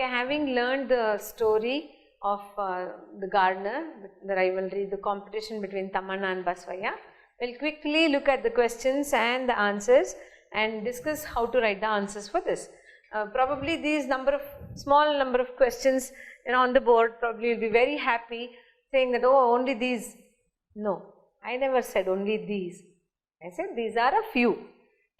Okay, having learned the story of the gardener, the rivalry, the competition between Tamanna and Basvaya, we'll quickly look at the questions and the answers and discuss how to write the answers for this. Probably these small number of questions on the board, probably you'll be very happy saying that, oh, only these. No, I never said only these. I said these are a few.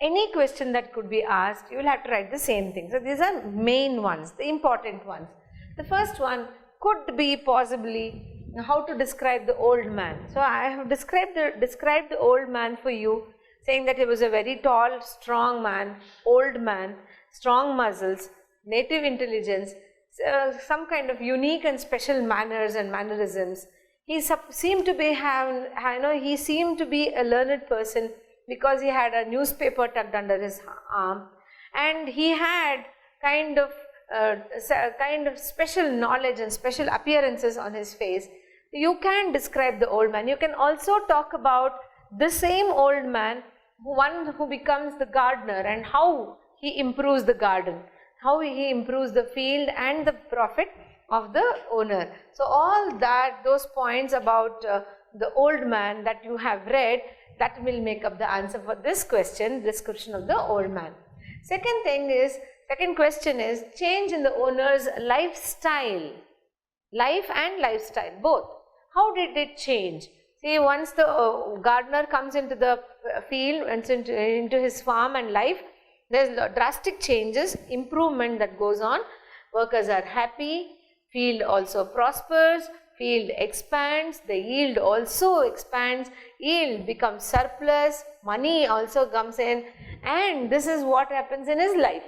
Any question that could be asked, you will have to write the same thing. So these are main ones, the important ones. The first one could be possibly how to describe the old man. So I have described the old man for you, saying that he was a very tall, strong man, old man, strong muscles, native intelligence, some kind of unique and special manners and mannerisms. He seemed to be he seemed to be a learned person because he had a newspaper tucked under his arm, and he had kind of special knowledge and special appearances on his face. You can describe the old man. You can also talk about the same old man, one who becomes the gardener, and how he improves the garden, how he improves the field and the profit of the owner. So all those points about the old man that you have read, that will make up the answer for this question, description of the old man. Second question is change in the owner's lifestyle, life and lifestyle both. How did it change? See, once the gardener comes into the field and into his farm and life, there is drastic changes, improvement that goes on. Workers are happy, field also prospers, field expands, the yield also expands, yield becomes surplus, money also comes in, and this is what happens in his life.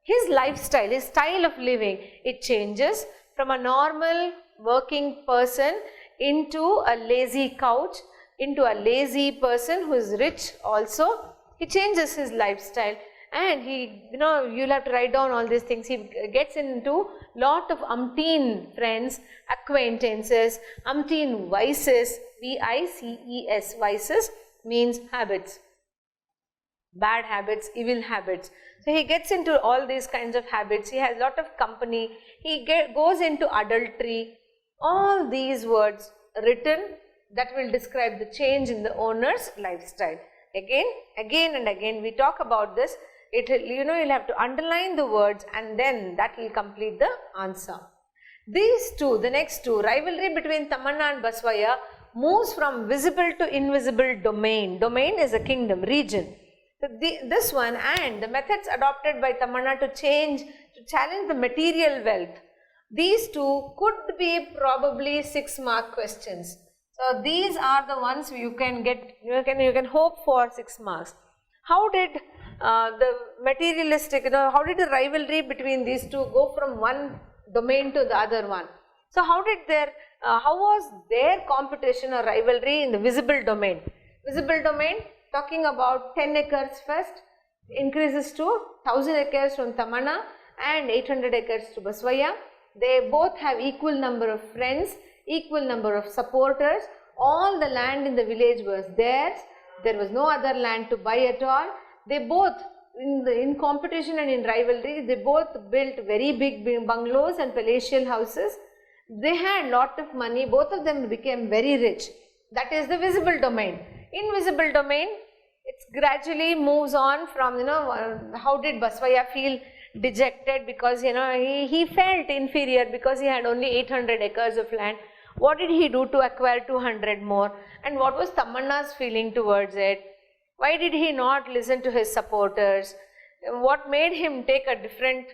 His lifestyle, his style of living, it changes from a normal working person into a lazy couch, into a lazy person who is rich also. He changes his lifestyle, and you'll have to write down all these things. He gets into lot of umpteen friends, acquaintances, umpteen vices, V-I-C-E-S, vices means habits, bad habits, evil habits. So he gets into all these kinds of habits. He has lot of company. He goes into adultery. All these words written that will describe the change in the owner's lifestyle. Again and again we talk about this. You'll have to underline the words, and then that will complete the answer. These two, the next two, rivalry between Tamanna and Basvaya moves from visible to invisible domain. Domain is a kingdom, region. So this one, and the methods adopted by Tamanna to challenge the material wealth. These two could be probably 6-mark questions. So these are the ones you can get. You can hope for 6 marks. How did the materialistic, how did the rivalry between these two go from one domain to the other one? So how was their competition or rivalry in the visible domain? Visible domain, talking about 10 acres first, increases to 1000 acres from Tamanna and 800 acres to Basvaya. They both have equal number of friends, equal number of supporters. All the land in the village was theirs. There was no other land to buy at all. They both, in competition and in rivalry, they both built very big bungalows and palatial houses. They had lot of money. Both of them became very rich. That is the visible domain. Invisible domain, it gradually moves on from, how did Basvaya feel dejected because, he felt inferior because he had only 800 acres of land. What did he do to acquire 200 more? And what was Tamanna's feeling towards it? Why did he not listen to his supporters? What made him take a different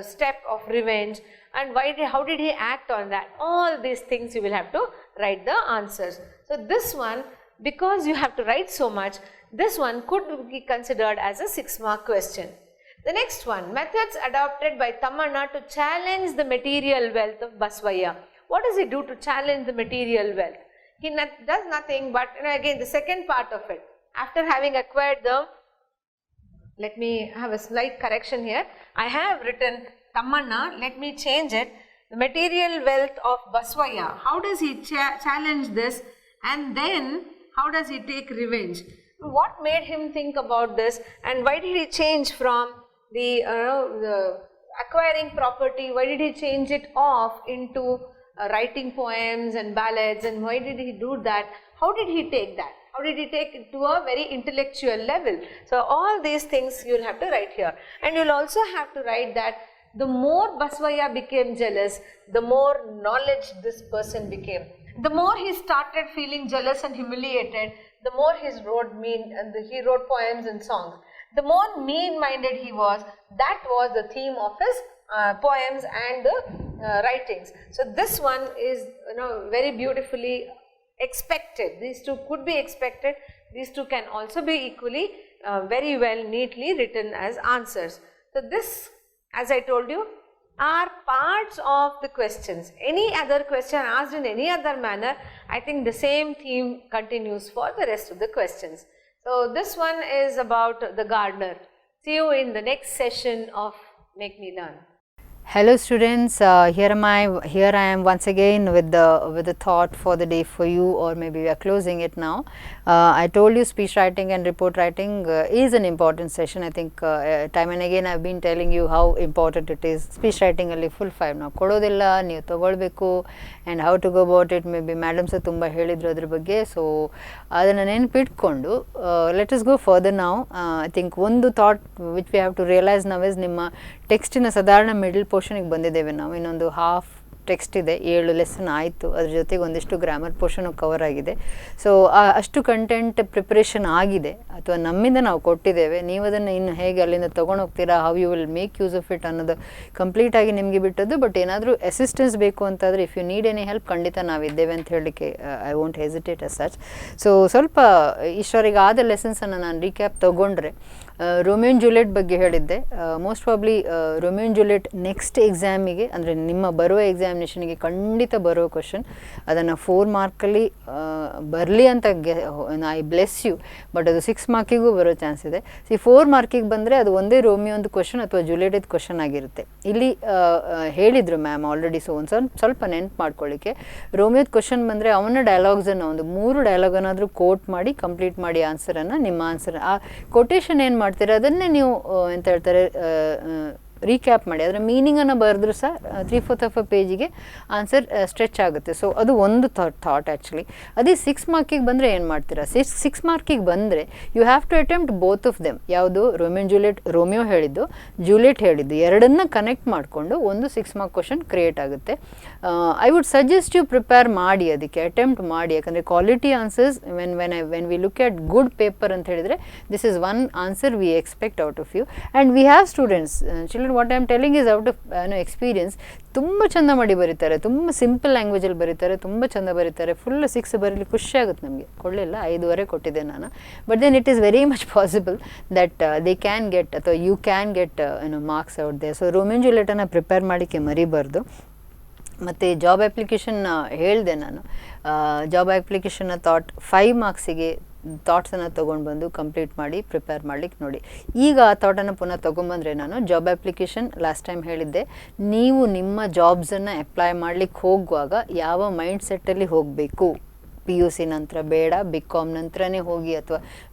step of revenge? And how did he act on that? All these things you will have to write the answers. So this one, because you have to write so much, this one could be considered as a 6-mark question. The next one, methods adopted by Tamanna to challenge the material wealth of Basvaya. What does he do to challenge the material wealth? He does nothing but, again the second part of it. After having acquired let me have a slight correction here. I have written Tamanna, let me change it. The material wealth of Basvaya. How does he challenge this, and then how does he take revenge? What made him think about this, and why did he change from the acquiring property, why did he change it off into writing poems and ballads, and why did he do that? How did he take that? How did he take it to a very intellectual level? So all these things you will have to write here, and you will also have to write that the more Basavaya became jealous, the more knowledge this person became. The more he started feeling jealous and humiliated, the more he wrote poems and songs. The more mean-minded he was, that was the theme of his poems and the writings. So this one is, very beautifully expected. These two could be expected. These two can also be equally very well neatly written as answers. So this, as I told you, are parts of the questions. Any other question asked in any other manner, I think the same theme continues for the rest of the questions. So this one is about the gardener. See you in the next session of Make Me Learn. Hello students, here I am once again with the thought for the day for you, or maybe we are closing it now. I told you speech writing and report writing is an important session. I think time and again I have been telling you how important it is. Speech writing alli full 5 ನಾವು ಕೊಡೋದಿಲ್ಲ, ನೀವು ತಗೊಳ್ಬೇಕು, and how to go about it, maybe madam ಸಹ ತುಂಬ ಹೇಳಿದ್ರು ಅದ್ರ ಬಗ್ಗೆ. So ಅದನ್ನು ನೆನಪಿಟ್ಕೊಂಡು let us go further now. I think ಒಂದು thought which we have to realize now is ನಿಮ್ಮ ಟೆಕ್ಸ್ಟಿನ ಸಾಧಾರಣ ಮಿಡಲ್ ಪೋರ್ಷನಿಗೆ ಬಂದಿದ್ದೇವೆ ನಾವು. ಇನ್ನೊಂದು ಹಾಫ್ ಟೆಕ್ಸ್ಟ್ ಇದೆ, 7 ಲೆಸನ್ ಆಯಿತು, ಅದ್ರ ಜೊತೆಗೆ ಒಂದಿಷ್ಟು ಗ್ರಾಮರ್ ಪೋರ್ಷನು ಕವರ್ ಆಗಿದೆ. ಸೊ ಅಷ್ಟು ಕಂಟೆಂಟ್ ಪ್ರಿಪ್ರೇಷನ್ ಆಗಿದೆ ಅಥವಾ ನಮ್ಮಿಂದ ನಾವು ಕೊಟ್ಟಿದ್ದೇವೆ. ನೀವು ಅದನ್ನು ಇನ್ನು ಹೇಗೆ ಅಲ್ಲಿಂದ ತೊಗೊಂಡು ಹೋಗ್ತೀರಾ, how you will make use of it ಅನ್ನೋದು ಕಂಪ್ಲೀಟಾಗಿ ನಿಮಗೆ ಬಿಟ್ಟದ್ದು. ಬಟ್ ಏನಾದರೂ ಅಸಿಸ್ಟೆನ್ಸ್ ಬೇಕು ಅಂತಾದರೆ, if you need any help, ಖಂಡಿತ ನಾವಿದ್ದೇವೆ ಅಂತ ಹೇಳಲಿಕ್ಕೆ I won't hesitate as such. So ಸ್ವಲ್ಪ ಇಷ್ಟವರೆಗೆ ಆದ ಲೆಸನ್ಸನ್ನು ನಾನು ರೀಕ್ಯಾಪ್ ತೊಗೊಂಡ್ರೆ, ರೋಮಿಯೋ ಆ್ಯಂಡ್ ಜೂಲಿಯೆಟ್ ಬಗ್ಗೆ ಹೇಳಿದ್ದೆ. Most probably Romeo and Juliet next ಎಕ್ಸಾಮಿಗೆ, ಅಂದರೆ ನಿಮ್ಮ ಬರುವ ಎಕ್ಸಾಮಿನೇಷನ್ಗೆ ಖಂಡಿತ ಬರೋ ಕ್ವಶನ್. ಅದನ್ನು 4 ಮಾರ್ಕಲ್ಲಿ ಬರಲಿ ಅಂತ ಐ ಬ್ಲೆಸ್ ಯು, ಬಟ್ ಅದು 6 ಮಾರ್ಕಿಗೂ ಬರೋ ಚಾನ್ಸ್ ಇದೆ. 4 ಮಾರ್ಕಿಗೆ ಬಂದರೆ ಅದು ಒಂದೇ ರೋಮಿಯೋಂದು ಕ್ವಶನ್ ಅಥವಾ ಜೂಲಿಯೆಟ್ ಕ್ವಶನ್ ಆಗಿರುತ್ತೆ. ಇಲ್ಲಿ ಹೇಳಿದರು ಮ್ಯಾಮ್ ಆಲ್ರೆಡಿ. ಸೊ ಒಂದು ಸ್ವಲ್ಪ ನೆನ್ಪು ಮಾಡ್ಕೊಳ್ಳಿಕ್ಕೆ, ರೋಮಿಯೋದ ಕ್ವಶನ್ ಬಂದರೆ ಅವನ ಡೈಲಾಗ್ಸನ್ನು ಒಂದು 3 ಡೈಲಾಗನ್ನಾದರೂ ಕೋಟ್ ಮಾಡಿ ಕಂಪ್ಲೀಟ್ ಮಾಡಿ ಆನ್ಸರನ್ನು, ನಿಮ್ಮ ಆನ್ಸರ್ ಆ ಕೊಟೇಶನ್ ಏನು ಮಾಡ್ತೀರಾ ಅದನ್ನೇ ನೀವು ಎಂತ ಹೇಳ್ತಾರೆ ರೀಕ್ಯಾಪ್ ಮಾಡಿ ಅದರ ಮೀನಿಂಗನ್ನು ಬರೆದ್ರೂ ಸಹ 3/4 ಆಫ್ ಅ ಪೇಜಿಗೆ ಆನ್ಸರ್ ಸ್ಟ್ರೆಚ್ ಆಗುತ್ತೆ. ಸೊ ಅದು ಒಂದು ಥಾಟ್ ಆ್ಯಕ್ಚುಲಿ. ಅದೇ 6 ಮಾರ್ಕಿಗೆ ಬಂದರೆ ಏನು ಮಾಡ್ತೀರಾ? 6 ಮಾರ್ಕಿಗೆ ಬಂದರೆ you have to attempt both of them. ಯಾವುದು ರೋಮಿಯೋ ಆ್ಯಂಡ್ ಜೂಲಿಯೆಟ್, ರೋಮಿಯೋ ಹೇಳಿದ್ದು, ಜೂಲಿಯೆಟ್ ಹೇಳಿದ್ದು, ಎರಡನ್ನ ಕನೆಕ್ಟ್ ಮಾಡಿಕೊಂಡು ಒಂದು 6 ಮಾರ್ಕ್ ಕ್ವಶನ್ ಕ್ರಿಯೇಟ್ ಆಗುತ್ತೆ. I would suggest you prepare ಮಾಡಿ, ಅದಕ್ಕೆ ಅಟೆಂಪ್ಟ್ ಮಾಡಿ. ಯಾಕಂದರೆ quality answers when we look at good paper ಅಂತ ಹೇಳಿದರೆ, this is one answer we expect out of you. And we have students, children, what I am telling is out of experience. ತುಂಬ ಚೆಂದ ಮಾಡಿ ಬರೀತಾರೆ, ತುಂಬ simple ಲ್ಯಾಂಗ್ವೇಜಲ್ಲಿ ಬರೀತಾರೆ, ತುಂಬ ಚೆಂದ ಬರೀತಾರೆ. ಫುಲ್ 6 ಬರೀಲಿ ಖುಷಿ ಆಗುತ್ತೆ ನಮಗೆ. ಕೊಡಲಿಲ್ಲ, 5.5 ಕೊಟ್ಟಿದ್ದೆ ನಾನು. But then it is very much possible that they can get ಅಥವಾ you can get marks out they. So Romeo and ಜೂಲಿಯೆಟನ್ನು ಪ್ರಿಪೇರ್ ಮಾಡಲಿಕ್ಕೆ ಮರಿಬಾರ್ದು. ಮತ್ತು ಜಾಬ್ ಅಪ್ಲಿಕೇಶನ್ ಹೇಳಿದೆ ನಾನು. ಜಾಬ್ ಅಪ್ಲಿಕೇಶನ್ನ 5 ಮಾರ್ಕ್ಸಿಗೆ ಥಾಟ್ಸನ್ನು ತೊಗೊಂಡು ಬಂದು ಕಂಪ್ಲೀಟ್ ಮಾಡಿ ಪ್ರಿಪೇರ್ ಮಾಡಲಿಕ್ಕೆ ನೋಡಿ. ಈಗ ಆ ಥಾಟನ್ನು ಪುನಃ ತೊಗೊಂಬಂದರೆ, ನಾನು ಜಾಬ್ ಅಪ್ಲಿಕೇಶನ್ ಲಾಸ್ಟ್ ಟೈಮ್ ಹೇಳಿದ್ದೆ, ನೀವು ನಿಮ್ಮ ಜಾಬ್ಸನ್ನು ಅಪ್ಲೈ ಮಾಡಲಿಕ್ಕೆ ಹೋಗುವಾಗ ಯಾವ ಮೈಂಡ್ ಸೆಟ್ಟಲ್ಲಿ ಹೋಗಬೇಕು. PUC ನಂತರ ಬೇಡ, BCom ನಂತರನೇ ಹೋಗಿ, ಅಥವಾ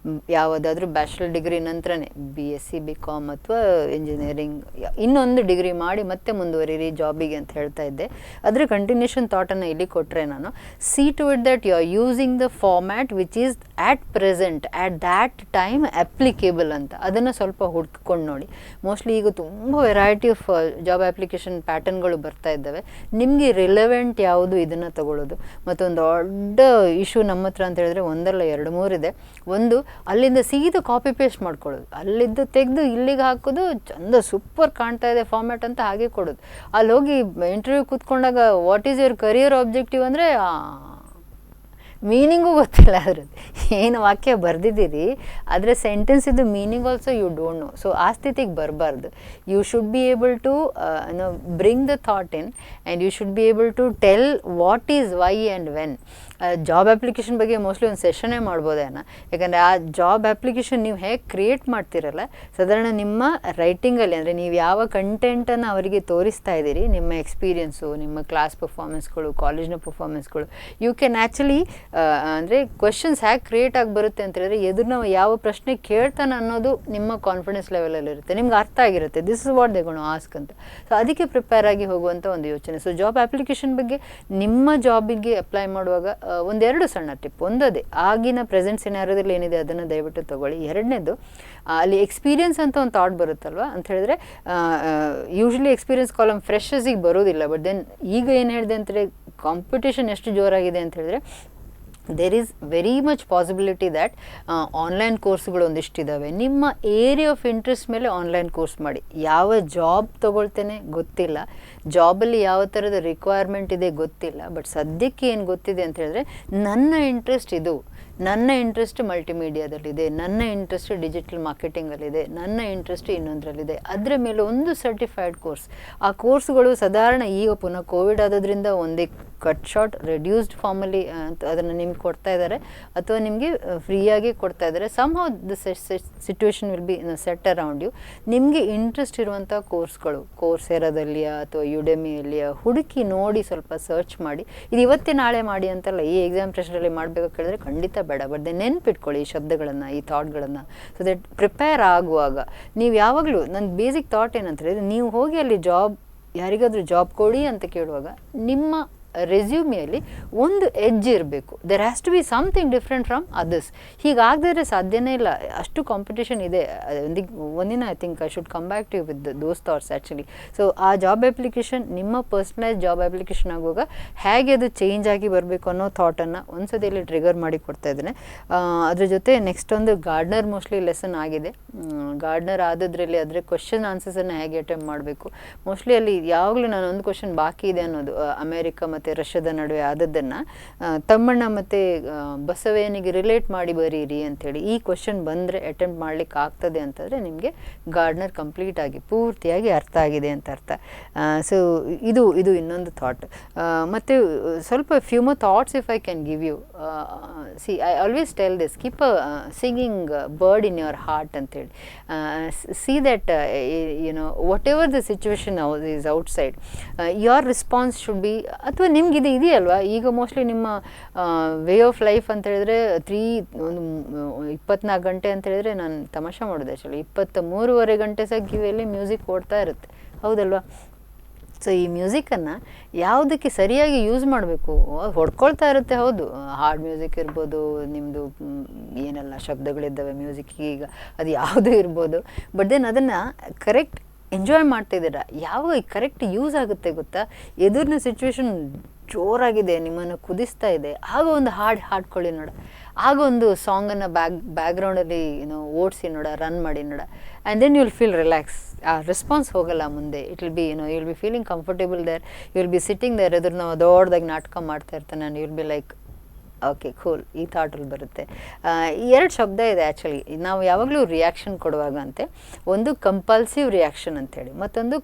ಯಾವುದಾದ್ರೂ ಬ್ಯಾಚುಲರ್ ಡಿಗ್ರಿ ನಂತರನೇ BSc BCom ಅಥವಾ ಇಂಜಿನಿಯರಿಂಗ್ ಇನ್ನೊಂದು ಡಿಗ್ರಿ ಮಾಡಿ ಮತ್ತೆ ಮುಂದುವರಿರಿ ಜಾಬಿಗೆ ಅಂತ ಹೇಳ್ತಾ ಇದ್ದೆ. ಅದರ ಕಂಟಿನ್ಯೂಷನ್ ಥಾಟನ್ನು ಇಲ್ಲಿ ಕೊಟ್ಟರೆ ನಾನು, see to it that you are using the format which is at present at that time applicable ಅಂತ. ಅದನ್ನು ಸ್ವಲ್ಪ ಹುಡ್ಕೊಂಡು ನೋಡಿ. ಮೋಸ್ಟ್ಲಿ ಈಗ ತುಂಬ ವೆರೈಟಿ ಆಫ್ ಜಾಬ್ ಅಪ್ಲಿಕೇಶನ್ ಪ್ಯಾಟರ್ನ್ಗಳು ಬರ್ತಾ ಇದ್ದಾವೆ. ನಿಮಗೆ ರಿಲೆವೆಂಟ್ ಯಾವುದು ಇದನ್ನು ತಗೊಳ್ಳೋದು. ಮತ್ತೊಂದು ದೊಡ್ಡ ಇಶ್ಯೂ ನಮ್ಮ ಹತ್ರ ಅಂತ ಹೇಳಿದ್ರೆ ಒಂದಲ್ಲ 2-3 ಇದೆ. ಒಂದು, ಅಲ್ಲಿಂದ ಸೀದಾ ಕಾಪಿ ಪೇಸ್ಟ್ ಮಾಡ್ಕೊಳ್ಳೋದು, ಅಲ್ಲಿದ್ದು ತೆಗೆದು ಇಲ್ಲಿಗೆ ಹಾಕೋದು, ಚಂದ ಸೂಪರ್ ಕಾಣ್ತಾ ಇದೆ ಫಾರ್ಮ್ಯಾಟ್ ಅಂತ ಹಾಗೆ ಕೊಡೋದು. ಅಲ್ಲಿ ಹೋಗಿ ಇಂಟರ್ವ್ಯೂ ಕೂತ್ಕೊಂಡಾಗ what is your career objective ಅಂದರೆ ಮೀನಿಂಗೂ ಗೊತ್ತಿಲ್ಲ ಅದ್ರದ್ದು, ಏನು ವಾಕ್ಯ ಬರೆದಿದ್ದೀರಿ ಅದರ ಸೆಂಟೆನ್ಸ್ ಇದು meaning also you don't know. So ಆ ಸ್ಥಿತಿಗೆ ಬರಬಾರ್ದು. You should be able to bring the thought in, and you should be able to tell what is why and when. Job application ಬಗ್ಗೆ ಮೋಸ್ಟ್ಲಿ ಒಂದು ಸೆಷನ್ನೇ ಮಾಡ್ಬೋದೇನೋ. ಯಾಕಂದರೆ ಆ job application ನೀವು ಹೇಗೆ ಕ್ರಿಯೇಟ್ ಮಾಡ್ತಿರಲ್ಲ, ಸಾಧಾರಣ ನಿಮ್ಮ ರೈಟಿಂಗಲ್ಲಿ ಅಂದರೆ ನೀವು ಯಾವ ಕಂಟೆಂಟನ್ನು ಅವರಿಗೆ ತೋರಿಸ್ತಾ ಇದ್ದೀರಿ, ನಿಮ್ಮ ಎಕ್ಸ್ಪೀರಿಯನ್ಸು, ನಿಮ್ಮ ಕ್ಲಾಸ್ ಪರ್ಫಾರ್ಮೆನ್ಸ್ಗಳು, ಕಾಲೇಜ್ನ ಪರ್ಫಾರ್ಮೆನ್ಸ್ಗಳು, ಯು ಕ್ಯಾನ್ ಆ್ಯಕ್ಚುಲಿ ಅಂದರೆ ಕ್ವೆಶನ್ಸ್ ಹೇಗೆ ಕ್ರಿಯೇಟ್ ಆಗಿ ಬರುತ್ತೆ ಅಂತ ಹೇಳಿದ್ರೆ ಎದುರು ಯಾವ ಪ್ರಶ್ನೆ ಕೇಳ್ತಾನೆ ಅನ್ನೋದು ನಿಮ್ಮ ಕಾನ್ಫಿಡೆನ್ಸ್ ಲೆವೆಲಲ್ಲಿರುತ್ತೆ, ನಿಮ್ಗೆ ಅರ್ಥ ಆಗಿರುತ್ತೆ this is what they gonna ask ಅಂತ. ಸೊ ಅದಕ್ಕೆ ಪ್ರಿಪೇರ್ ಆಗಿ ಹೋಗುವಂಥ ಒಂದು ಯೋಚನೆ. ಸೊ ಜಾಬ್ ಅಪ್ಲಿಕೇಶನ್ ಬಗ್ಗೆ ನಿಮ್ಮ ಜಾಬಿಗೆ ಅಪ್ಲೈ ಮಾಡುವಾಗ ಒಂದೆರಡು ಸಣ್ಣ ಟಿಪ್. ಒಂದದೇ ಆಗಿನ ಪ್ರೆಸೆಂಟ್ ಸಿನಾರಿಯೋದಲ್ಲಿ ಏನಿದೆ ಅದನ್ನು ದಯವಿಟ್ಟು ತೊಗೊಳ್ಳಿ. ಎರಡನೇದು ಅಲ್ಲಿ ಎಕ್ಸ್ಪೀರಿಯನ್ಸ್ ಅಂತ ಒಂದು ಥಾಟ್ ಬರುತ್ತಲ್ವ ಅಂತ ಹೇಳಿದ್ರೆ ಯೂಶ್ವಲಿ ಎಕ್ಸ್ಪೀರಿಯನ್ಸ್ ಕಾಲಮ್ ಫ್ರೆಶರ್ಸಿಗೆ ಬರೋದಿಲ್ಲ. ಬಟ್ ದೆನ್ ಈಗ ಏನು ಹೇಳಿದೆ ಅಂತೇಳಿ ಕಾಂಪಿಟೇಷನ್ ಎಷ್ಟು ಜೋರಾಗಿದೆ ಅಂತ ಹೇಳಿದ್ರೆ there is very much possibility that online ಕೋರ್ಸ್ಗಳು ಒಂದಿಷ್ಟಿದ್ದಾವೆ. ನಿಮ್ಮ ಏರಿಯಾ ಆಫ್ ಇಂಟ್ರೆಸ್ಟ್ ಮೇಲೆ ಆನ್ಲೈನ್ ಕೋರ್ಸ್ ಮಾಡಿ. ಯಾವ ಜಾಬ್ ತೊಗೊಳ್ತೇನೆ ಗೊತ್ತಿಲ್ಲ, ಜಾಬಲ್ಲಿ ಯಾವ ಥರದ ರಿಕ್ವೈರ್ಮೆಂಟ್ ಇದೆ ಗೊತ್ತಿಲ್ಲ, ಬಟ್ ಸದ್ಯಕ್ಕೆ ಏನು ಗೊತ್ತಿದೆ ಅಂತ ಹೇಳಿದ್ರೆ ನನ್ನ ಇಂಟ್ರೆಸ್ಟ್ ಇದು, ನನ್ನ ಇಂಟ್ರೆಸ್ಟ್ ಮಲ್ಟಿಮೀಡಿಯಾದಲ್ಲಿದೆ, ನನ್ನ ಇಂಟ್ರೆಸ್ಟ್ ಡಿಜಿಟಲ್ ಮಾರ್ಕೆಟಿಂಗಲ್ಲಿದೆ, ನನ್ನ ಇಂಟ್ರೆಸ್ಟ್ ಇನ್ನೊಂದರಲ್ಲಿದೆ, ಅದರ ಮೇಲೆ ಒಂದು ಸರ್ಟಿಫೈಡ್ ಕೋರ್ಸ್. ಆ ಕೋರ್ಸ್ಗಳು ಸಾಧಾರಣ ಈಗ ಪುನಃ ಕೋವಿಡ್ ಆಗೋದ್ರಿಂದ ಒಂದೇ ಕಟ್ ಶಾರ್ಟ್ ರೆಡ್ಯೂಸ್ಡ್ ಫಾರ್ಮಲ್ಲಿ ಅದನ್ನು ನಿಮ್ಗೆ ಕೊಡ್ತಾ ಇದ್ದಾರೆ ಅಥವಾ ನಿಮಗೆ ಫ್ರೀಯಾಗಿ ಕೊಡ್ತಾ ಇದ್ದಾರೆ. Somehow the situation will be set around you. ನಿಮಗೆ ಇಂಟ್ರೆಸ್ಟ್ ಇರುವಂಥ ಕೋರ್ಸ್ಗಳು ಕೋರ್ಸೆರಾದಲ್ಲಿಯಾ ಅಥವಾ ಯುಡೆಮಿಯಲ್ಲಿಯಾ ಹುಡುಕಿ ನೋಡಿ ಸ್ವಲ್ಪ ಸರ್ಚ್ ಮಾಡಿ. ಇದು ಇವತ್ತೇ ನಾಳೆ ಮಾಡಿ ಅಂತಲ್ಲ, ಈ ಎಕ್ಸಾಮ್ ಪ್ರೆಷರಲ್ಲಿ ಮಾಡಬೇಕು ಕೇಳಿದ್ರೆ ಖಂಡಿತ ಬೇಡ. ಬಟ್ ನೆನ್ಪಿಟ್ಕೊಳ್ಳಿ ಈ ಶಬ್ದಗಳನ್ನು, ಈ ಥಾಟ್ಗಳನ್ನು. ಸೊ ದಟ್ ಪ್ರಿಪೇರ್ ಆಗುವಾಗ ನೀವು ಯಾವಾಗಲೂ ನನ್ನ ಬೇಸಿಕ್ ಥಾಟ್ ಏನಂತ ಹೇಳಿದ್ರೆ, ನೀವು ಹೋಗಿ ಅಲ್ಲಿ ಜಾಬ್ ಯಾರಿಗಾದರೂ ಜಾಬ್ ಕೊಡಿ ಅಂತ ಕೇಳುವಾಗ ನಿಮ್ಮ ರೆಸ್ಯೂಮಿಯಲ್ಲಿ ಒಂದು ಎಡ್ಜ್ ಇರಬೇಕು. There has to be something different from others. ಹೀಗಾಗದಿದ್ರೆ ಸಾಧ್ಯನೇ ಇಲ್ಲ, ಅಷ್ಟು ಕಾಂಪಿಟೇಷನ್ ಇದೆ. ಒಂದಿನ I think I should come back to you with those thoughts actually. So ಆ ಜಾಬ್ ಅಪ್ಲಿಕೇಶನ್ ನಿಮ್ಮ ಪರ್ಸ್ನಲೈಸ್ ಜಾಬ್ ಅಪ್ಲಿಕೇಶನ್ ಆಗುವಾಗ ಹೇಗೆ ಅದು ಚೇಂಜ್ ಆಗಿ ಬರಬೇಕು ಅನ್ನೋ ಥಾಟನ್ನು ಒಂದ್ಸತಿಯಲ್ಲಿ ಟ್ರಿಗರ್ ಮಾಡಿ ಕೊಡ್ತಾ ಇದ್ದೇನೆ. ಅದ್ರ ಜೊತೆ ನೆಕ್ಸ್ಟ್ ಒಂದು ಗಾರ್ಡ್ನರ್ ಮೋಸ್ಟ್ಲಿ ಲೆಸನ್ ಆಗಿದೆ. ಗಾರ್ಡ್ನರ್ ಆದದ್ರಲ್ಲಿ ಅದರ ಕ್ವಶನ್ ಆನ್ಸರ್ಸನ್ನು ಹೇಗೆ ಅಟೆಂಪ್ಟ್ ಮಾಡಬೇಕು. ಮೋಸ್ಟ್ಲಿ ಅಲ್ಲಿ ಯಾವಾಗಲೂ ನಾನು ಒಂದು ಕ್ವಶನ್ ಬಾಕಿ ಇದೆ ಅನ್ನೋದು, ಅಮೇರಿಕ ಮತ್ತು ರಷ್ಯಾದ ನಡುವೆ ಆದದ್ದನ್ನು ತಮ್ಮಣ್ಣ ಮತ್ತು ಬಸವಯ್ಯನಿಗೆ ರಿಲೇಟ್ ಮಾಡಿ ಬರೀರಿ ಅಂಥೇಳಿ ಈ ಕ್ವಶನ್ ಬಂದರೆ ಅಟೆಂಪ್ಟ್ ಮಾಡಲಿಕ್ಕೆ ಆಗ್ತದೆ ಅಂತಂದರೆ ನಿಮಗೆ ಗಾರ್ಡ್ನರ್ ಕಂಪ್ಲೀಟ್ ಆಗಿ ಪೂರ್ತಿಯಾಗಿ ಅರ್ಥ ಆಗಿದೆ ಅಂತ ಅರ್ಥ. ಸೊ ಇದು ಇನ್ನೊಂದು ಥಾಟ್. ಮತ್ತು ಸ್ವಲ್ಪ few more thoughts if I can give you. See I always tell this, keep a singing bird in your heart ಅಂತೇಳಿ. See that whatever the situation is outside, your response should be, ಅಥವಾ ನಿಮ್ಗೆ ಇದು ಇದೆಯಲ್ವಾ ಈಗ mostly ನಿಮ್ಮ way of life ಅಂತ ಹೇಳಿದ್ರೆ 24 ಗಂಟೆ ಅಂತ ಹೇಳಿದ್ರೆ, ನಾನು ತಮಾಷೆ ಮಾಡೋದು ಆ್ಯಕ್ಚುಲಿ 23.5 ಗಂಟೆ ಸಹ ಕಿವಿಯಲ್ಲಿ ಮ್ಯೂಸಿಕ್ ಓಡ್ತಾ ಇರುತ್ತೆ, ಹೌದಲ್ವಾ? ಸೊ ಈ ಮ್ಯೂಸಿಕನ್ನು ಯಾವುದಕ್ಕೆ ಸರಿಯಾಗಿ ಯೂಸ್ ಮಾಡಬೇಕು, ಹೊಡ್ಕೊಳ್ತಾ ಇರುತ್ತೆ. ಹೌದು, ಹಾರ್ಡ್ ಮ್ಯೂಸಿಕ್ ಇರ್ಬೋದು, ನಿಮ್ಮದು ಏನೆಲ್ಲ ಶಬ್ದಗಳಿದ್ದಾವೆ ಮ್ಯೂಸಿಕ್ಗೆ ಈಗ ಅದು ಯಾವುದೂ ಇರ್ಬೋದು. ಬಟ್ ದೆನ್ ಅದನ್ನು ಕರೆಕ್ಟ್ ಎಂಜಾಯ್ ಮಾಡ್ತಾಯಿದ್ದೀರಾ, ಯಾವಾಗ ಕರೆಕ್ಟ್ ಯೂಸ್ ಆಗುತ್ತೆ ಗೊತ್ತಾ? ಎದುರಿನ ಸಿಚುವೇಶನ್ ಜೋರಾಗಿದೆ, ನಿಮ್ಮನ್ನು ಕುದಿಸ್ತಾ ಇದೆ, ಆಗ ಒಂದು ಹಾಡ್ಕೊಳ್ಳಿ ನೋಡ, ಆಗ ಒಂದು ಸಾಂಗನ್ನು ಬ್ಯಾಕ್ಗ್ರೌಂಡಲ್ಲಿ ಓಡಿಸಿ ನೋಡ, ರನ್ ಮಾಡಿ ನೋಡ, and then you will feel relax. ಆ ರೆಸ್ಪಾನ್ಸ್ ಹೋಗಲ್ಲ ಮುಂದೆ. It will be you will be feeling comfortable there, you will be sitting there. ಎದುರು ನಾವು ದೊಡ್ಡದಾಗಿ ನಾಟಕ ಮಾಡ್ತಾ ಇರ್ತಾನೆ, you will be like okay cool, ಈ ಥಾಟಲ್ಲಿ ಬರುತ್ತೆ. ಈ 2 ಶಬ್ದ ಇದೆ ಆ್ಯಕ್ಚುಲಿ ನಾವು ಯಾವಾಗಲೂ ರಿಯಾಕ್ಷನ್ ಕೊಡುವಾಗ ಅಂತೆ. ಒಂದು ಕಂಪಲ್ಸಿವ್ ರಿಯಾಕ್ಷನ್ ಅಂಥೇಳಿ, ಮತ್ತೊಂದು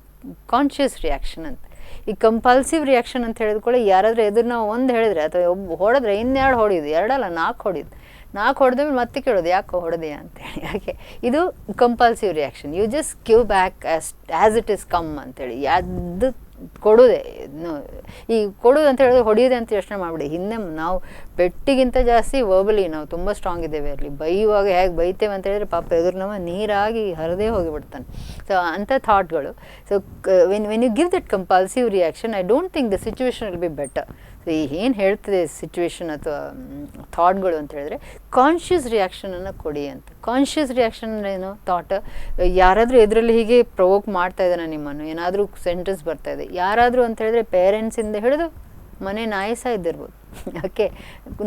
ಕಾನ್ಷಿಯಸ್ ರಿಯಾಕ್ಷನ್ ಅಂತ. ಈ ಕಂಪಲ್ಸಿವ್ ರಿಯಾಕ್ಷನ್ ಅಂತ ಹೇಳಿದ್ಕೊಳ್ಳಿ, ಯಾರಾದರೂ ಎದುರು ನಾವು ಒಂದು ಹೇಳಿದ್ರೆ ಅಥವಾ ಹೊಡೆದ್ರೆ 2 ಹೊಡಿಯೋದು, 2 ಅಲ್ಲ 4 ಹೊಡಿಯೋದು, 4 ಹೊಡೆದ್ಮೇಲೆ ಮತ್ತೆ ಕೇಳೋದು ಯಾಕೋ ಹೊಡೆದೆಯಾ ಅಂತೇಳಿ. ಯಾಕೆ ಇದು compulsive reaction. You just give back as it is come ಅಂತೇಳಿ. ಅದು ಕೊಡೋದೆ. ಈ ಕೊಡೋದು ಅಂತ ಹೇಳಿದ್ರೆ ಹೊಡೆಯೋದೆ ಅಂತ ಯೋಚನೆ ಮಾಡಿಬಿಡಿ. ಹಿಂದೆ ನಾವು ಪೆಟ್ಟಿಗಿಂತ ಜಾಸ್ತಿ ವರ್ಬಲಿ ನಾವು ತುಂಬ ಸ್ಟ್ರಾಂಗ್ ಇದ್ದೇವೆ. ಅಲ್ಲಿ ಬೈಯುವಾಗ ಹೇಗೆ ಬೈತೇವೆ ಅಂತ ಹೇಳಿದ್ರೆ ಪಾಪ ಎದುರು ನಮ್ಮ ನೀರಾಗಿ ಹರಿದೇ ಹೋಗಿಬಿಡ್ತಾನೆ. ಸೊ ಅಂಥ ಥಾಟ್ಗಳು. So when you give that compulsive reaction, I don't think the situation will be better. So ಈ ಏನು ಹೇಳ್ತದೆ ಸಿಚುವೇಶನ್ ಅಥವಾ ಥಾಟ್ಗಳು ಅಂತ ಹೇಳಿದ್ರೆ ಕಾನ್ಷಿಯಸ್ ರಿಯಾಕ್ಷನನ್ನು ಕೊಡಿ ಅಂತ. ಕಾನ್ಷಿಯಸ್ ರಿಯಾಕ್ಷನ್ ಏನು? ಥಾಟ್ ಯಾರಾದರೂ ಎದುರಲ್ಲಿ ಹೀಗೆ ಪ್ರವೋಕ್ ಮಾಡ್ತಾ ಇದ್ದಾನೆ ನಿಮ್ಮನ್ನು, ಏನಾದರೂ ಸೆಂಟೆನ್ಸ್ ಬರ್ತಾ ಇದೆ, ಯಾರಾದರೂ ಅಂತ ಹೇಳಿದ್ರೆ ಪೇರೆಂಟ್ಸಿಂದ ಹಿಡಿದು ಮನೆ ನಾಯಿ ಸಹ ಇದ್ದಿರ್ಬೋದು. ಓಕೆ,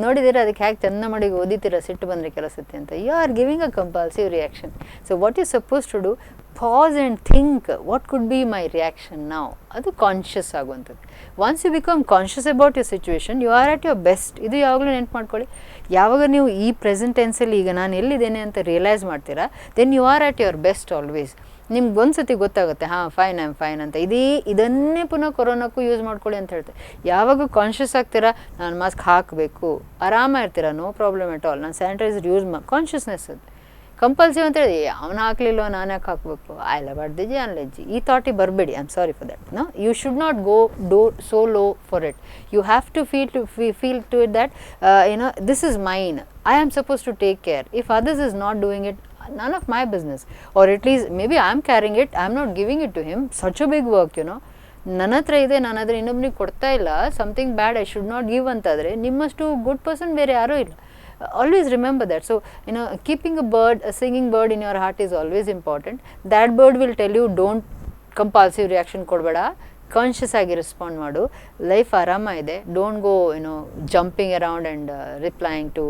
ನೋಡಿದ್ದೀರಾ ಅದಕ್ಕೆ ಹೇಗೆ ಚಂದ ಮಾಡಿ ಓದಿತೀರ ಸಿಟ್ಟು ಬಂದರೆ ಕೆಲಸತ್ತೆ ಅಂತ. You are giving a compulsive reaction. So what you suppose to do, pause and think what could be my reaction ನಾವು. ಅದು ಕಾನ್ಷಿಯಸ್ ಆಗುವಂಥದ್ದು. Once you become conscious about your situation, you are at your best. ಇದು ಯಾವಾಗಲೂ ನೆನ್ಪು ಮಾಡ್ಕೊಳ್ಳಿ. ಯಾವಾಗ ನೀವು ಈ ಪ್ರೆಸೆಂಟ್ ಟೆನ್ಸಲ್ಲಿ ಈಗ ನಾನು ಎಲ್ಲಿದ್ದೇನೆ ಅಂತ ರಿಯಲೈಸ್ ಮಾಡ್ತೀರಾ, then you are at your best always. ನಿಮ್ಗೆ ಒಂದು ಸತಿ ಗೊತ್ತಾಗುತ್ತೆ ಹಾಂ ಫೈನ್ ಐ ಆಮ್ ಫೈನ್ ಅಂತ. ಇದನ್ನೇ ಪುನಃ ಕೊರೋನಾಕ್ಕೂ ಯೂಸ್ ಮಾಡ್ಕೊಳ್ಳಿ ಅಂತ ಹೇಳ್ತೆ. ಯಾವಾಗ ಕಾನ್ಷಿಯಸ್ ಆಗ್ತೀರಾ ನಾನು ಮಾಸ್ಕ್ ಹಾಕಬೇಕು, ಆರಾಮ ಇರ್ತೀರಾ, ನೋ ಪ್ರಾಬ್ಲಮ್ ಎಟ್ ಆಲ್, ನಾನು ಸ್ಯಾನಿಟೈಸರ್ ಯೂಸ್ ಕಾನ್ಷಿಯಸ್ನೆಸ್ ಅದು ಕಂಪಲ್ಸಿವ್ ಅಂತ ಹೇಳಿ ಅವನು ಹಾಕ್ಲಿಲ್ವ ನಾನು ಯಾಕೆ ಹಾಕಬೇಕು, ಆಯ್ಲ ಬಡ್ದಿಜಿ ಅನ್ಲೆಜ್ಜಿ ಈ ಥಾಟಿಗೆ ಬರಬೇಡಿ. I am sorry for that. No, you should not go do so low for it. You have to feel to it that this is mine, I am supposed to take care. If others is not doing it, none of my business. Or at least maybe I am carrying it, I am not giving it to him. Such a big work, ನನ್ನ ಹತ್ರ ಇದೆ, ನಾನು ಅದರ ಇನ್ನೊಬ್ಬನಿಗೆ ಕೊಡ್ತಾ ಇಲ್ಲ, something bad I should not give ಅಂತಾದರೆ ನಿಮ್ಮಷ್ಟು good person ಬೇರೆ ಯಾರೂ ಇಲ್ಲ. Always remember that. So, keeping a bird, a singing bird in your heart is always important. That bird will tell you, don't compulsive reaction ಕೊಡಬೇಡ, conscious ಆಗಿ respond ಮಾಡು, life ಆರಾಮ ಇದೆ, don't go jumping around and replying to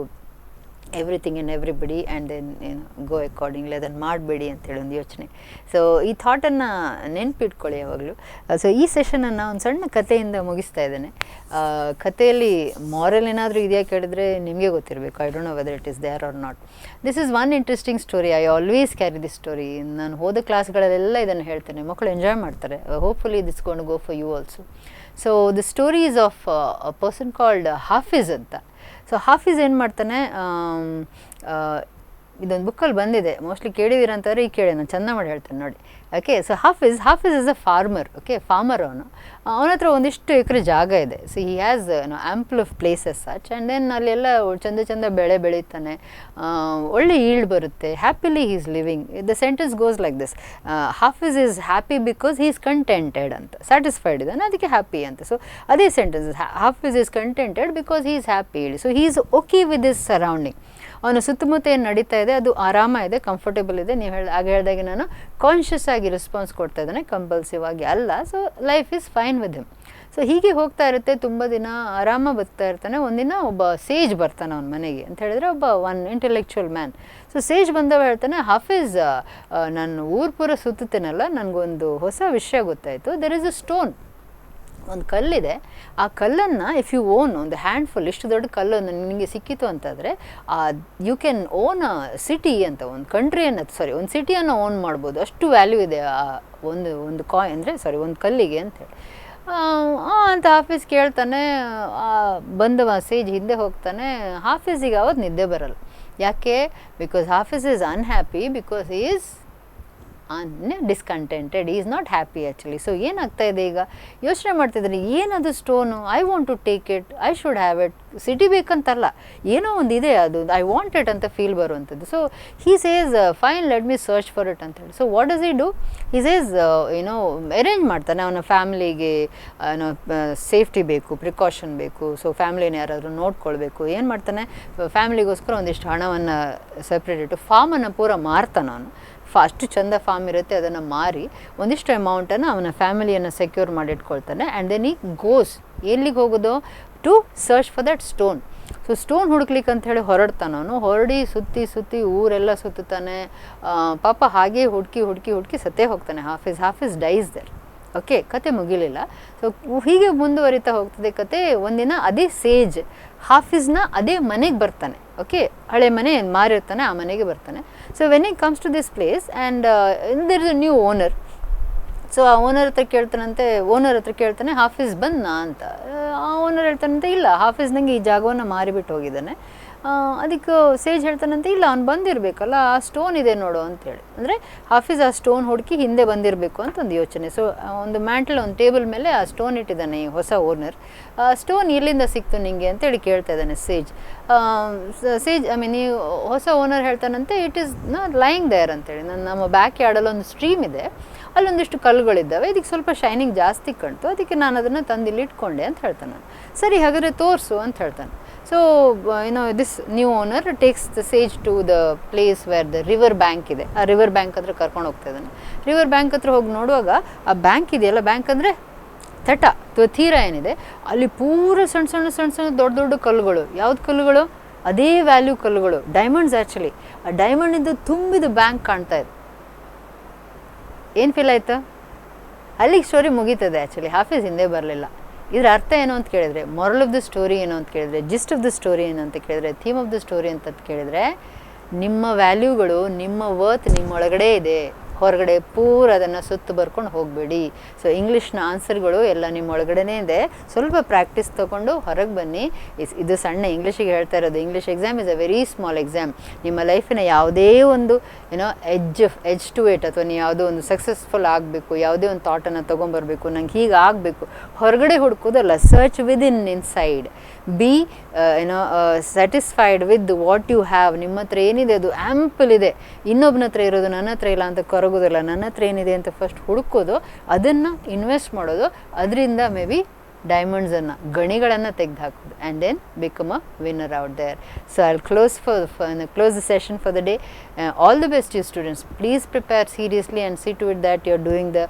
everything and everybody and then go accordingly ಅದನ್ನು ಮಾಡಬೇಡಿ ಅಂತೇಳಿ ಒಂದು ಯೋಚನೆ. ಸೊ ಈ ಥಾಟನ್ನು ನೆನಪಿಟ್ಕೊಳ್ಳಿ ಯಾವಾಗಲೂ. ಸೊ ಈ ಸೆಷನನ್ನು ಒಂದು ಸಣ್ಣ ಕಥೆಯಿಂದ ಮುಗಿಸ್ತಾ ಇದ್ದೇನೆ. ಕಥೆಯಲ್ಲಿ ಮಾರಲ್ ಏನಾದರೂ ಇದೆಯಾ ಕೇಳಿದ್ರೆ ನಿಮಗೆ ಗೊತ್ತಿರಬೇಕು. I don't know whether it is there or not. This is one interesting story. I always carry this story. ನಾನು ಹೋದ ಕ್ಲಾಸ್ಗಳಲ್ಲೆಲ್ಲ ಇದನ್ನು ಹೇಳ್ತೇನೆ, ಮಕ್ಕಳು ಎಂಜಾಯ್ ಮಾಡ್ತಾರೆ. Hopefully this gonna go for you also. So the story is of a person called Hafiz ಅಂತ. So Hafiz ಏನು ಮಾಡ್ತಾನೆ, ಇದೊಂದು ಬುಕ್ಕಲ್ಲಿ ಬಂದಿದೆ, ಮೋಸ್ಟ್ಲಿ ಕೇಳಿದ್ದೀರ ಅಂತಾರೆ, ಈಗ ಕೇಳಿ ನಾನು ಚೆಂದ ಮಾಡಿ ಹೇಳ್ತೇನೆ ನೋಡಿ. Okay, so Hafiz is a farmer. Okay, farmer ಅವನ ಹತ್ರ ಒಂದಿಷ್ಟು ಎಕರೆ ಜಾಗ ಇದೆ. So he has ample of places such, and then ಅಲ್ಲೆಲ್ಲ ಚಂದ ಬೆಳೆ ಬೆಳೀತಾನೆ, ಒಳ್ಳೆ ಈಲ್ಡ್ ಬರುತ್ತೆ, happily he is living. The sentence goes like this: Hafiz is happy because he is contented ಅಂತ, ಸ್ಯಾಟಿಸ್ಫೈಡ್ ಇದ್ದಾನೆ ಅದಕ್ಕೆ ಹ್ಯಾಪಿ ಅಂತ. ಸೊ ಅದೇ sentence, Hafiz is contented because he is happy. So he is okay with this surrounding. ಅವನ ಸುತ್ತಮುತ್ತ ಏನು ನಡೀತಾ ಇದೆ ಅದು ಆರಾಮ ಇದೆ, ಕಂಫರ್ಟೇಬಲ್ ಇದೆ. ನೀವು ಹೇಳಿದಾಗೆ ನಾನು ಕಾನ್ಷಿಯಸ್ ಆಗಿ ರೆಸ್ಪಾನ್ಸ್ ಕೊಡ್ತಾ ಇದ್ದಾನೆ, ಕಂಪಲ್ಸಿವ್ ಆಗಿ ಅಲ್ಲ. So life is fine with him. So ಹೀಗೆ ಹೋಗ್ತಾ ಇರುತ್ತೆ, ತುಂಬ ದಿನ ಆರಾಮ ಬದುಕ್ತಾ ಇರ್ತಾನೆ. ಒಂದಿನ ಒಬ್ಬ ಸೇಜ್ ಬರ್ತಾನೆ ಅವನ ಮನೆಗೆ ಅಂತ ಹೇಳಿದ್ರೆ, ಒನ್ ಇಂಟೆಲೆಕ್ಚುಯಲ್ ಮ್ಯಾನ್. ಸೊ ಸೇಜ್ ಬಂದವ ಹೇಳ್ತಾನೆ, ಹಾಫಿಜ್ ನಾನು ಊರು ಪೂರ ಸುತ್ತುತ್ತೇನಲ್ಲ, ನನಗೊಂದು ಹೊಸ ವಿಷಯ ಗೊತ್ತಾಯಿತು. ದೆರ್ ಇಸ್ ಅ ಸ್ಟೋನ್, ಒಂದು ಕಲ್ಲಿದೆ. ಆ ಕಲ್ಲನ್ನು ಇಫ್ ಯು ಓನ್ ಒಂದು ಹ್ಯಾಂಡ್ಫುಲ್, ಇಷ್ಟು ದೊಡ್ಡ ಕಲ್ಲು ನಿಮಗೆ ಸಿಕ್ಕಿತು ಅಂತಂದರೆ you can own a city ಅಂತ, ಒಂದು ಕಂಟ್ರಿಯನ್ನು ಒಂದು ಸಿಟಿಯನ್ನು ಓನ್ ಮಾಡ್ಬೋದು, ಅಷ್ಟು ವ್ಯಾಲ್ಯೂ ಇದೆ ಆ ಒಂದು ಕಾಯಿನ್ ಅಂದರೆ ಒಂದು ಕಲ್ಲಿಗೆ ಅಂತೇಳಿ ಅಂತ ಹಾಫಿಜ್ ಕೇಳ್ತಾನೆ. ಬಂದವ ಸೇಜ್ ಹಿಂದೆ ಹೋಗ್ತಾನೆ. ಹಾಫಿಜಿಗೆ ಅವತ್ತು ನಿದ್ದೆ ಬರಲ್ಲ. ಯಾಕೆ? Because Hafiz is unhappy because he is discontented, is not happy actually. So ಏನಾಗ್ತಾ ಇದೆ ಈಗ, ಯೋಚನೆ ಮಾಡ್ತಿದ್ದೀನಿ, ಏನದು stone, I want to take it, I should have it. ಸಿಟಿ ಬೇಕಂತಲ್ಲ, ಏನೋ ಒಂದು ಇದೆ ಅದು, ಐ ವಾಂಟ್ ಇಟ್ ಅಂತ ಫೀಲ್ ಬರುವಂಥದ್ದು. So he says fine, let me search for it ಅಂತ ಹೇಳಿ. So what does he do? He says arrange ಮಾಡ್ತಾನೆ ಅವನ ಫ್ಯಾಮ್ಲಿಗೆ, ಸೇಫ್ಟಿ ಬೇಕು, ಪ್ರಿಕಾಷನ್ ಬೇಕು. ಸೊ ಫ್ಯಾಮ್ಲಿನ ಯಾರಾದರೂ ನೋಡ್ಕೊಳ್ಬೇಕು. ಏನು ಮಾಡ್ತಾನೆ, ಫ್ಯಾಮ್ಲಿಗೋಸ್ಕರ ಒಂದಿಷ್ಟು ಹಣವನ್ನು ಸೆಪ್ರೇಟ್ ಇಟ್ಟು ಫಾರ್ಮನ್ನು ಪೂರ ಮಾರ್ತಾನೆ ಅವನು. ಅಷ್ಟು ಚಂದ ಫಾರ್ಮ್ ಇರುತ್ತೆ, ಅದನ್ನು ಮಾರಿ ಒಂದಿಷ್ಟು ಅಮೌಂಟನ್ನು ಅವನ ಫ್ಯಾಮಿಲಿಯನ್ನು ಸೆಕ್ಯೂರ್ ಮಾಡಿಟ್ಕೊಳ್ತಾನೆ. ಆ್ಯಂಡ್ ದೆನ್ ಈ ಗೋಸ್, ಎಲ್ಲಿಗೆ ಹೋಗೋದು? To search for that stone. So stone ಹುಡುಕ್ಲಿಕ್ಕೆ ಅಂತ ಹೇಳಿ ಹೊರಡ್ತಾನೆ ಅವನು. ಹೊರಡಿ ಸುತ್ತಿ ಊರೆಲ್ಲ ಸುತ್ತಾನೆ. ಪಾಪ ಹಾಗೆ ಹುಡುಕಿ ಸತ್ತೇ ಹೋಗ್ತಾನೆ ಹಾಫಿಜ್ ಡೈಸ್ ದರ್. ಓಕೆ, ಕತೆ ಮುಗಿಲಿಲ್ಲ. ಸೊ ಹೀಗೆ ಮುಂದುವರಿತಾ ಹೋಗ್ತದೆ ಕತೆ. ಒಂದಿನ ಅದೇ ಸೇಜ್ ಹಾಫಿಜ್ನ ಅದೇ ಮನೆಗೆ ಬರ್ತಾನೆ. ಓಕೆ, ಹಳೆ ಮನೆ ಮಾರಿರ್ತಾನೆ, ಆ ಮನೆಗೆ ಬರ್ತಾನೆ. So when he comes to this place and there is a new owner. So ಆ ಓನರ್ ಹತ್ರ ಕೇಳ್ತಾನೆ, ಹಾಫಿಜ್ ಬಂದನಾ ಅಂತ. ಆ ಓನರ್ ಹೇಳ್ತಾನಂತೆ, ಇಲ್ಲ, ಹಾಫಿಜ್ ನನಗೆ ಈ ಜಾಗವನ್ನು ಮಾರಿಬಿಟ್ಟು ಹೋಗಿದ್ದಾನೆ. ಅದಕ್ಕೆ ಸೇಜ್ ಹೇಳ್ತಾನಂತೆ, ಇಲ್ಲ, ಅವ್ನು ಬಂದಿರಬೇಕಲ್ಲ, ಆ ಸ್ಟೋನ್ ಇದೆ ನೋಡು ಅಂತೇಳಿ. ಅಂದರೆ ಹಾಫಿಜ್ ಆ ಸ್ಟೋನ್ ಹುಡುಕಿ ಹಿಂದೆ ಬಂದಿರಬೇಕು ಅಂತ ಒಂದು ಯೋಚನೆ. ಸೊ ಒಂದು ಮ್ಯಾಂಟಲ್, ಒಂದು ಟೇಬಲ್ ಮೇಲೆ ಆ ಸ್ಟೋನ್ ಇಟ್ಟಿದ್ದಾನೆ ಈ ಹೊಸ ಓನರ್. ಸ್ಟೋನ್ ಎಲ್ಲಿಂದ ಸಿಕ್ತು ನಿಮಗೆ ಅಂತೇಳಿ ಕೇಳ್ತಾ ಇದ್ದಾನೆ ಸೇಜ್. ಈ ಹೊಸ ಓನರ್ ಹೇಳ್ತಾನಂತೆ, ಇಟ್ ಈಸ್ ಲೈಯಿಂಗ್ ದೇರ್ ಅಂತೇಳಿ. ನಮ್ಮ ಬ್ಯಾಕ್ ಯಾರ್ಡಲ್ಲಿ ಒಂದು ಸ್ಟ್ರೀಮ್ ಇದೆ, ಅಲ್ಲೊಂದಿಷ್ಟು ಕಲ್ಲುಗಳಿದ್ದಾವೆ, ಇದಕ್ಕೆ ಸ್ವಲ್ಪ ಶೈನಿಂಗ್ ಜಾಸ್ತಿ ಕಾಣ್ತು, ಅದಕ್ಕೆ ನಾನು ಅದನ್ನು ತಂದಿಲ್ಲಿ ಇಟ್ಕೊಂಡೆ ಅಂತ ಹೇಳ್ತಾನೆ. ಸರಿ, ಹಾಗಾದರೆ ತೋರಿಸು ಅಂತ ಹೇಳ್ತಾನೆ. So this new owner takes the sage to the place where the river bank ಇದೆ. ಆ ರಿವರ್ ಬ್ಯಾಂಕ್ ಹತ್ರ ಕರ್ಕೊಂಡು ಹೋಗ್ತಾ ಇದ್ದಾನೆ. ರಿವರ್ ಬ್ಯಾಂಕ್ ಹತ್ರ ಹೋಗಿ ನೋಡುವಾಗ ಆ ಬ್ಯಾಂಕ್ ಇದೆಯಲ್ಲ, ಬ್ಯಾಂಕ್ ಅಂದರೆ ತಟ ಅಥವಾ ತೀರ ಏನಿದೆ, ಅಲ್ಲಿ ಪೂರ ಸಣ್ಣ ದೊಡ್ಡ ಕಲ್ಲುಗಳು. ಯಾವ್ದು ಕಲ್ಲುಗಳು? ಅದೇ ವ್ಯಾಲ್ಯೂ ಕಲ್ಲುಗಳು, ಡೈಮಂಡ್ಸ್ ಆ್ಯಕ್ಚುಲಿ. ಆ ಡೈಮಂಡಿಂದು ತುಂಬಿದ ಬ್ಯಾಂಕ್ ಕಾಣ್ತಾ ಇದೆ. ಏನು ಫೀಲ್ ಆಯಿತು? ಅಲ್ಲಿಗೆ ಸ್ಟೋರಿ ಮುಗೀತದೆ. ಆ್ಯಕ್ಚುಲಿ ಹಾಫಿಜ್ ಹಿಂದೆ ಬರಲಿಲ್ಲ. ಇದರ ಅರ್ಥ ಏನು ಅಂತ ಕೇಳಿದರೆ, ಮೊರಲ್ ಆಫ್ ದ ಸ್ಟೋರಿ ಏನು ಅಂತ ಕೇಳಿದರೆ, ಜಿಸ್ಟ್ ಆಫ್ ದ ಸ್ಟೋರಿ ಏನು ಅಂತ ಕೇಳಿದರೆ, ಥೀಮ್ ಆಫ್ ದ ಸ್ಟೋರಿ ಅಂತ ಕೇಳಿದರೆ, ನಿಮ್ಮ ವ್ಯಾಲ್ಯೂಗಳು, ನಿಮ್ಮ ವರ್ತ್ ನಿಮ್ಮೊಳಗಡೆ ಇದೆ. ಹೊರಗಡೆ ಪೂರ ಅದನ್ನು ಸುತ್ತು ಬರ್ಕೊಂಡು ಹೋಗಬೇಡಿ. ಸೊ ಇಂಗ್ಲೀಷ್ನ ಆನ್ಸರ್ಗಳು ಎಲ್ಲ ನಿಮ್ಮ ಒಳಗಡೆನೇ ಇದೆ. ಸ್ವಲ್ಪ ಪ್ರಾಕ್ಟೀಸ್ ತೊಗೊಂಡು ಹೊರಗೆ ಬನ್ನಿ. ಇದು ಸಣ್ಣ ಇಂಗ್ಲೀಷಿಗೆ ಹೇಳ್ತಾ ಇರೋದು. English exam is a very small exam. ನಿಮ್ಮ ಲೈಫಿನ ಯಾವುದೇ ಒಂದು ಎಡ್ಜ್ ಟು ಇಟ್, ಅಥವಾ ನೀವು ಯಾವುದೋ ಒಂದು ಸಕ್ಸಸ್ಫುಲ್ ಆಗಬೇಕು, ಯಾವುದೇ ಒಂದು ಥಾಟನ್ನು ತೊಗೊಂಬರ್ಬೇಕು, ನಂಗೆ ಹೀಗೆ ಆಗಬೇಕು, ಹೊರಗಡೆ ಹುಡುಕೋದಲ್ಲ. Search within inside. Be satisfied with what you have. ನಿಮ್ಮ ಹತ್ರ ಏನಿದೆ ಅದು ಆ್ಯಂಪಲ್ ಇದೆ. ಇನ್ನೊಬ್ಬನ ಹತ್ರ ಇರೋದು ನನ್ನ ಹತ್ರ ಇಲ್ಲ ಅಂತ ಕೊರಗೋದಿಲ್ಲ. ನನ್ನ ಹತ್ರ ಏನಿದೆ ಅಂತ ಫಸ್ಟ್ ಹುಡುಕೋದು, ಅದನ್ನು ಇನ್ವೆಸ್ಟ್ ಮಾಡೋದು, ಅದರಿಂದ ಮೇ ಬಿ ಡೈಮಂಡ್ಸನ್ನು, ಗಣಿಗಳನ್ನು ತೆಗೆದು ಹಾಕೋದು, and then become a winner out there. So I close the session for the day. All the best you students. Please prepare seriously and see to it that you are doing the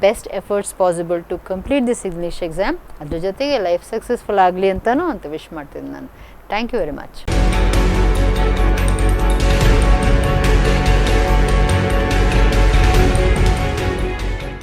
best efforts possible to complete this English exam. ಅದ್ರ ಜೊತೆಗೆ life successful ಆಗಲಿ ಅಂತಲೂ ಅಂತ wish ಮಾಡ್ತೀನಿ ನಾನು. Thank you very much.